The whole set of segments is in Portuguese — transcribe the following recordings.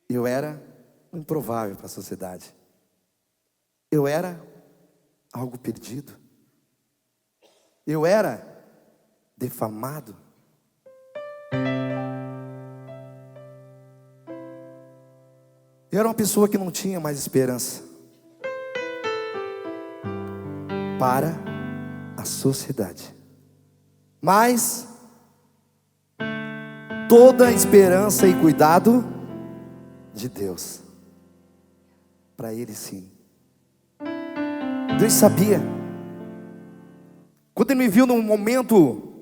Eu era improvável para a sociedade. Eu era algo perdido. Eu era defamado. Eu era uma pessoa que não tinha mais esperança para a sociedade. Mas toda a esperança e cuidado de Deus. Para ele, sim. Deus sabia. Quando ele me viu num momento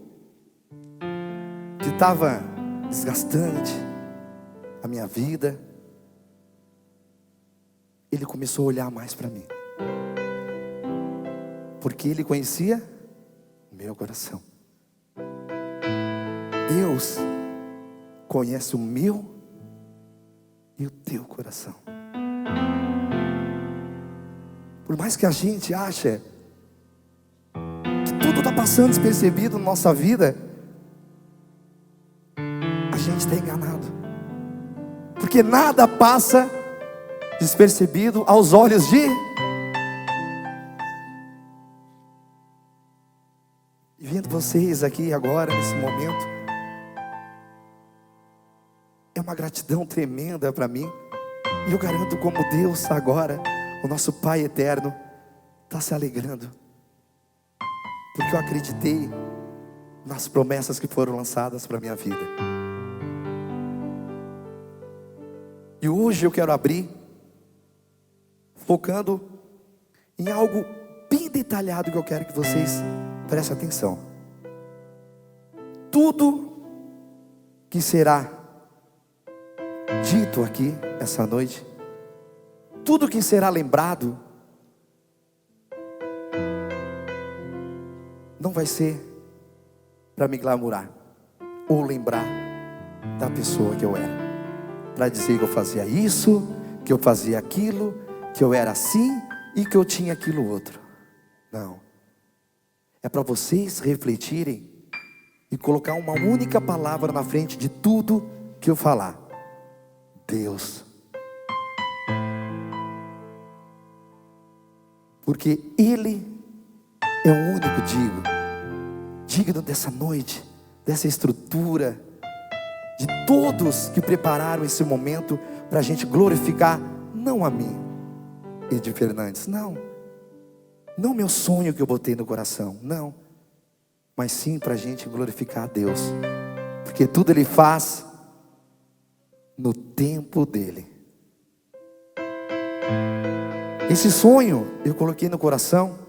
que estava desgastante a minha vida, ele começou a olhar mais para mim, porque ele conhecia o meu coração. Deus conhece o meu e o teu coração. Por mais que a gente ache que tudo está passando despercebido na nossa vida, a gente está enganado, porque nada passa despercebido aos olhos de... E vendo vocês aqui agora, nesse momento, é uma gratidão tremenda para mim. E eu garanto como Deus agora, o nosso Pai eterno, está se alegrando, porque eu acreditei nas promessas que foram lançadas para a minha vida. E hoje eu quero abrir focando em algo bem detalhado que eu quero que vocês prestem atenção. Tudo que será dito aqui essa noite, tudo que será lembrado, não vai ser para me glamurar ou lembrar da pessoa que eu era, para dizer que eu fazia isso, que eu fazia aquilo, que eu era assim e que eu tinha aquilo outro. Não. É para vocês refletirem e colocar uma única palavra na frente de tudo que eu falar: Deus. Porque Ele é o único digno dessa noite, dessa estrutura, de todos que prepararam esse momento para a gente glorificar, não a mim, Edi Fernandes, não meu sonho que eu botei no coração, não, mas sim para a gente glorificar a Deus, porque tudo Ele faz no tempo dEle. Esse sonho eu coloquei no coração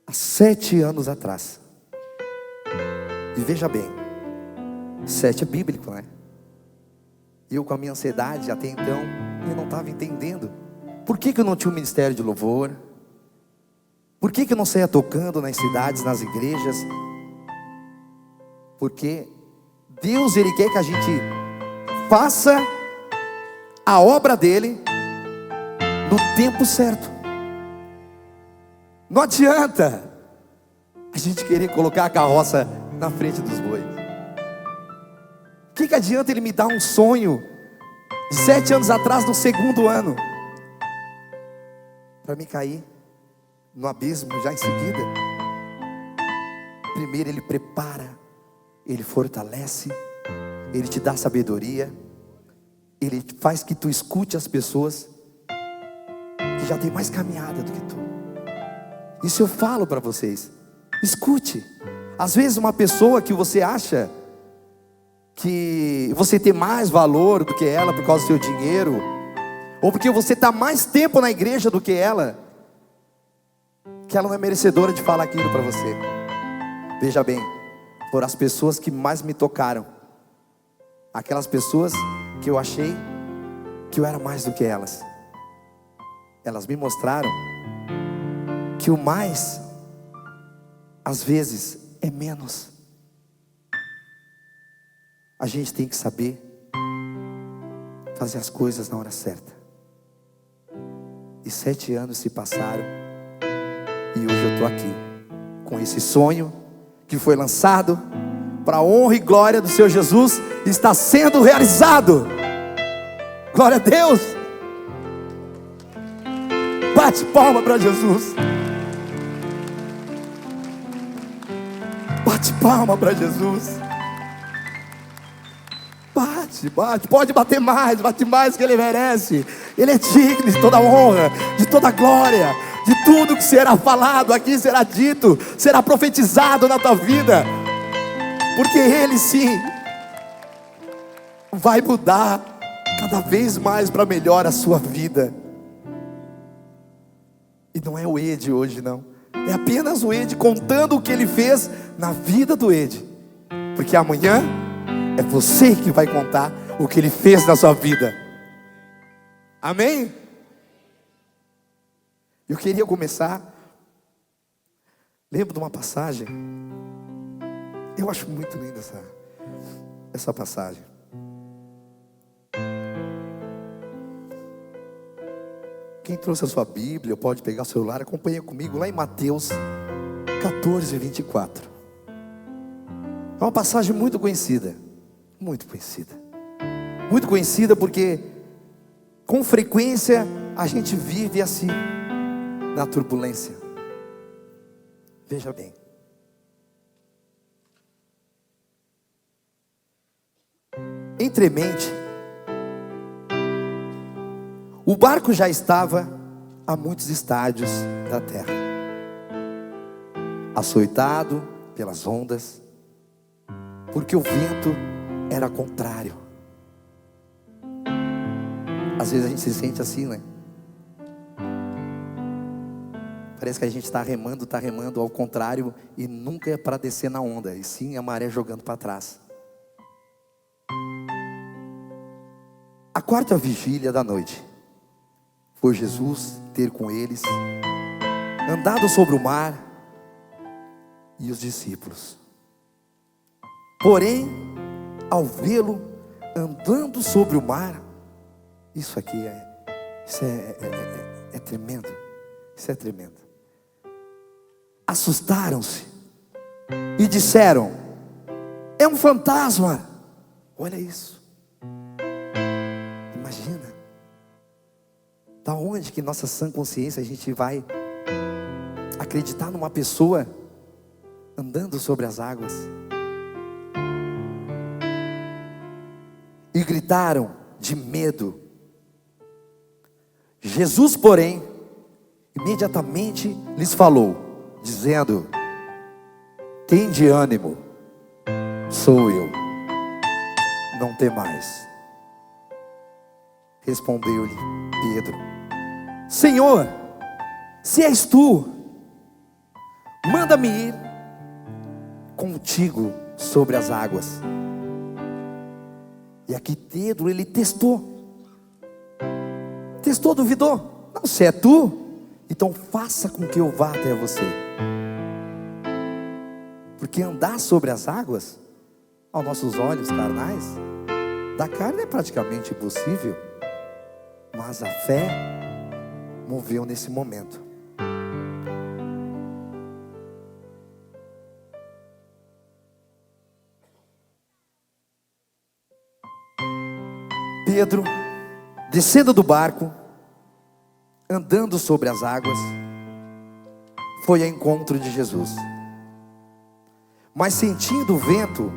há 7 anos atrás. E veja bem, 7 é bíblico, né? Eu com a minha ansiedade até então, eu não estava entendendo por que eu não tinha um ministério de louvor, por que eu não saía tocando nas cidades, nas igrejas. Porque Deus, Ele quer que a gente faça a obra dEle no tempo certo. Não adianta a gente querer colocar a carroça na frente dos bois. O que adianta Ele me dar um sonho de 7 anos atrás, no segundo ano, para me cair no abismo já em seguida? Primeiro Ele prepara, Ele fortalece, Ele te dá sabedoria, Ele faz que tu escute as pessoas que já tem mais caminhada do que tu. Isso eu falo para vocês. Escute. Às vezes uma pessoa que você acha que você tem mais valor do que ela por causa do seu dinheiro, ou porque você está mais tempo na igreja do que ela não é merecedora de falar aquilo para você. Veja bem, foram as pessoas que mais me tocaram, aquelas pessoas que eu achei que eu era mais do que elas. Elas me mostraram que o mais, às vezes, é menos. A gente tem que saber fazer as coisas na hora certa. E 7 anos se passaram, e hoje eu estou aqui com esse sonho que foi lançado para a honra e glória do Senhor Jesus, está sendo realizado. Glória a Deus. Bate palma para Jesus. Bate palma para Jesus. Bate, pode bater mais, bate mais que Ele merece. Ele é digno de toda honra, de toda glória, de tudo que será falado aqui, será dito, será profetizado na tua vida. Porque Ele sim vai mudar cada vez mais para melhor a sua vida. E não é o Ed hoje não, é apenas o Ed contando o que ele fez na vida do Ed. Porque amanhã é você que vai contar o que ele fez na sua vida. Amém? Eu queria começar. Lembro de uma passagem. Eu acho muito linda essa passagem. Quem trouxe a sua Bíblia pode pegar o celular, acompanha comigo lá em Mateus 14, 24. É uma passagem muito conhecida. Muito conhecida. Muito conhecida porque com frequência a gente vive assim, na turbulência. Veja bem. Entremente, o barco já estava a muitos estádios da terra, açoitado pelas ondas, porque o vento era contrário. Às vezes a gente se sente assim, né? Parece que a gente está remando ao contrário, e nunca é para descer na onda, e sim a maré jogando para trás. A quarta vigília da noite, foi Jesus ter com eles andado sobre o mar e os discípulos. Porém, ao vê-lo andando sobre o mar, isso aqui é tremendo. Isso é tremendo. Assustaram-se e disseram: é um fantasma. Olha isso. Imagina. Da onde que nossa sã consciência a gente vai acreditar numa pessoa andando sobre as águas? E gritaram de medo. Jesus, porém, imediatamente lhes falou, dizendo: tende ânimo, sou eu, não temais. Respondeu-lhe Pedro: Senhor, se és tu, manda-me ir contigo sobre as águas. E aqui Pedro, ele testou, duvidou. Não, se é tu, então faça com que eu vá até você. Porque andar sobre as águas, aos nossos olhos carnais, da carne é praticamente impossível. Mas a fé moveu nesse momento. Pedro, descendo do barco, andando sobre as águas, foi ao encontro de Jesus. Mas sentindo o vento,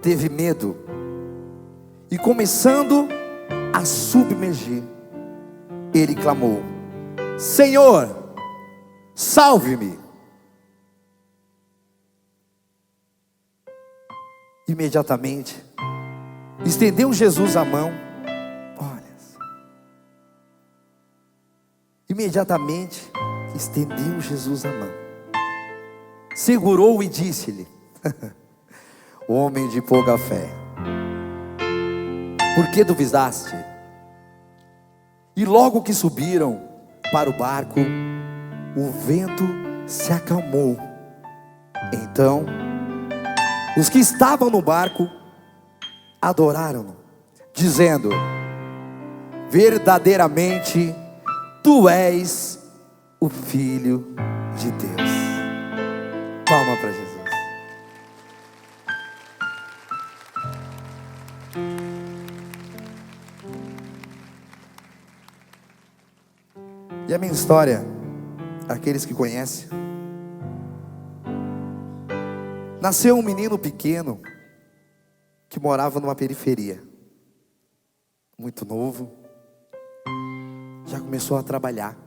teve medo, e começando a submergir, ele clamou: Senhor, salve-me. Imediatamente estendeu Jesus a mão. Olha, imediatamente estendeu Jesus a mão, segurou e disse-lhe: homem de pouca fé, por que duvidaste? E logo que subiram para o barco, o vento se acalmou. Então os que estavam no barco adoraram-no, dizendo: verdadeiramente tu és o Filho de Deus. Palma para Jesus. E a minha história, aqueles que conhecem, nasceu um menino pequeno que morava numa periferia, muito novo, já começou a trabalhar,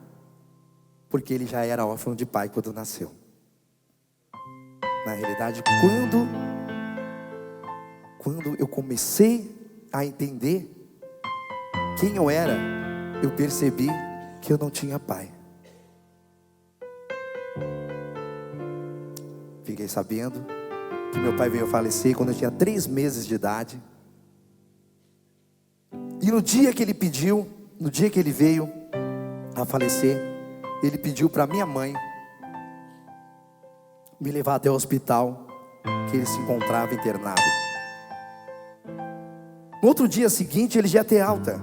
porque ele já era órfão de pai quando nasceu. Na realidade, quando eu comecei a entender quem eu era, eu percebi que eu não tinha pai. Fiquei sabendo que meu pai veio a falecer quando eu tinha 3 meses de idade. E no dia que ele veio a falecer, ele pediu para minha mãe me levar até o hospital que ele se encontrava internado. No outro dia seguinte ele já ia ter alta,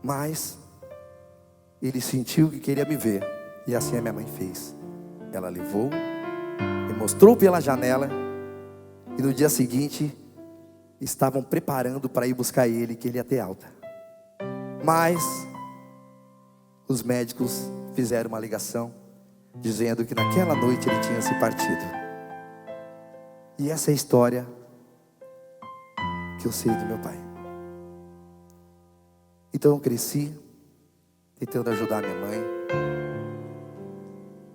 mas ele sentiu que queria me ver, e assim a minha mãe fez. Ela levou, me mostrou pela janela, e no dia seguinte estavam preparando para ir buscar ele, que ele ia ter alta. Mas os médicos fizeram uma ligação dizendo que naquela noite ele tinha se partido. E essa é a história que eu sei do meu pai. Então eu cresci tentando ajudar minha mãe.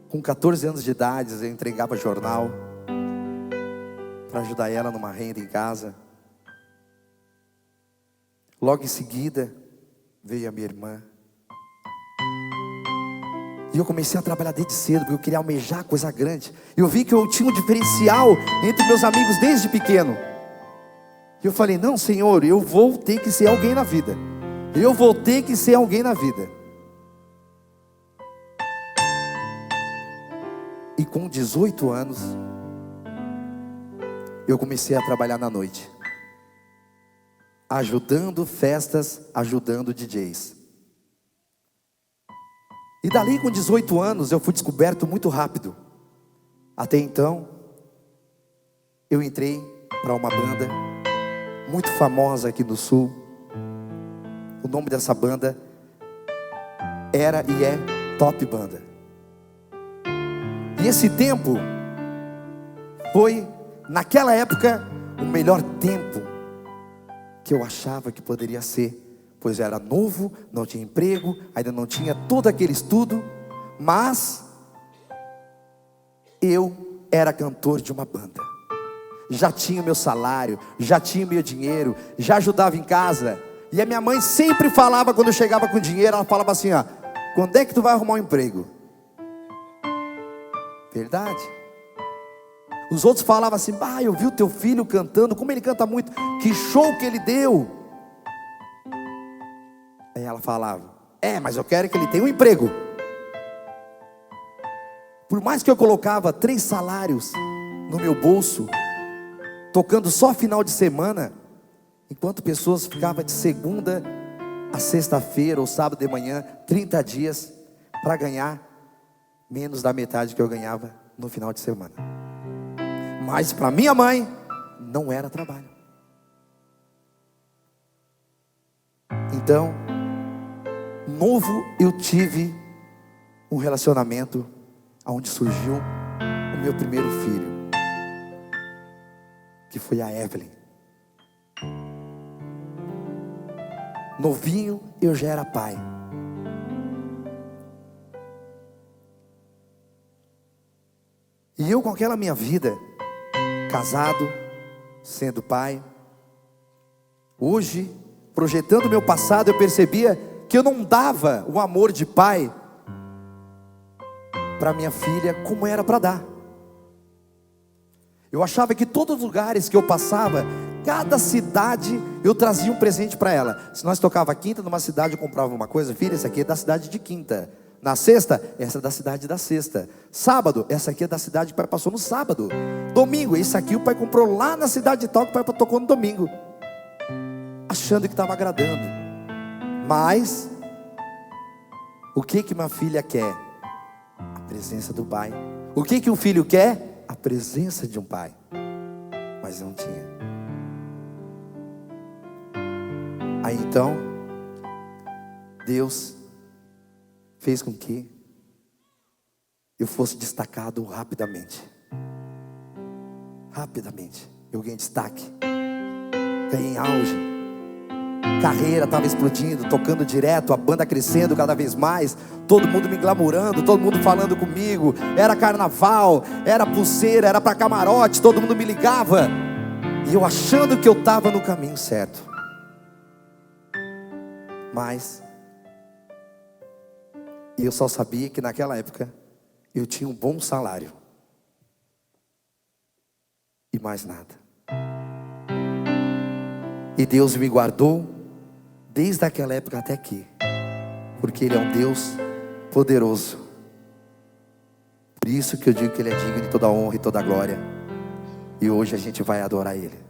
Com 14 anos de idade eu entregava jornal para ajudar ela numa renda em casa. Logo em seguida veio a minha irmã. E eu comecei a trabalhar desde cedo, porque eu queria almejar coisa grande. Eu vi que eu tinha um diferencial entre meus amigos desde pequeno. E eu falei, não, Senhor, eu vou ter que ser alguém na vida. Eu vou ter que ser alguém na vida. E com 18 anos, eu comecei a trabalhar na noite, ajudando festas, ajudando DJs. E dali com 18 anos eu fui descoberto muito rápido. Até então, eu entrei para uma banda muito famosa aqui no Sul. O nome dessa banda era e é Top Banda. E esse tempo foi, naquela época, o melhor tempo que eu achava que poderia ser. Pois eu era novo, não tinha emprego, ainda não tinha todo aquele estudo, mas eu era cantor de uma banda. Já tinha meu salário, já tinha meu dinheiro, já ajudava em casa. E a minha mãe sempre falava, quando eu chegava com dinheiro, ela falava assim, ó, quando é que tu vai arrumar um emprego? Verdade. Os outros falavam assim, eu vi o teu filho cantando, como ele canta muito, que show que ele deu. Aí ela falava, mas eu quero que ele tenha um emprego. Por mais que eu colocava 3 salários no meu bolso, tocando só final de semana, enquanto pessoas ficavam de segunda a sexta-feira ou sábado de manhã, 30 dias, para ganhar menos da metade que eu ganhava no final de semana. Mas para minha mãe, não era trabalho. Então, novo, eu tive um relacionamento onde surgiu o meu primeiro filho, que foi a Evelyn. Novinho, eu já era pai. E eu com aquela minha vida, casado, sendo pai, hoje, projetando o meu passado, eu percebia que eu não dava o amor de pai para minha filha como era para dar. Eu achava que todos os lugares que eu passava, cada cidade eu trazia um presente para ela. Se nós tocava quinta numa cidade, eu comprava uma coisa, filha, essa aqui é da cidade de quinta. Na sexta, essa é da cidade da sexta. Sábado, essa aqui é da cidade que o pai passou no sábado. Domingo, esse aqui o pai comprou lá na cidade de tal que o pai tocou no domingo, achando que estava agradando. Mas o que minha filha quer? A presença do pai. O que um filho quer? A presença de um pai. Mas não tinha. Aí então Deus fez com que eu fosse destacado rapidamente. Rapidamente. Eu ganhei destaque. Ganhei auge. Carreira estava explodindo, tocando direto, a banda crescendo cada vez mais. Todo mundo me glamourando, todo mundo falando comigo. Era carnaval, era pulseira, era para camarote, todo mundo me ligava. E eu achando que eu estava no caminho certo. Mas eu só sabia que naquela época eu tinha um bom salário. E mais nada. E Deus me guardou desde aquela época até aqui. Porque Ele é um Deus poderoso. Por isso que eu digo que Ele é digno de toda honra e toda glória. E hoje a gente vai adorar Ele.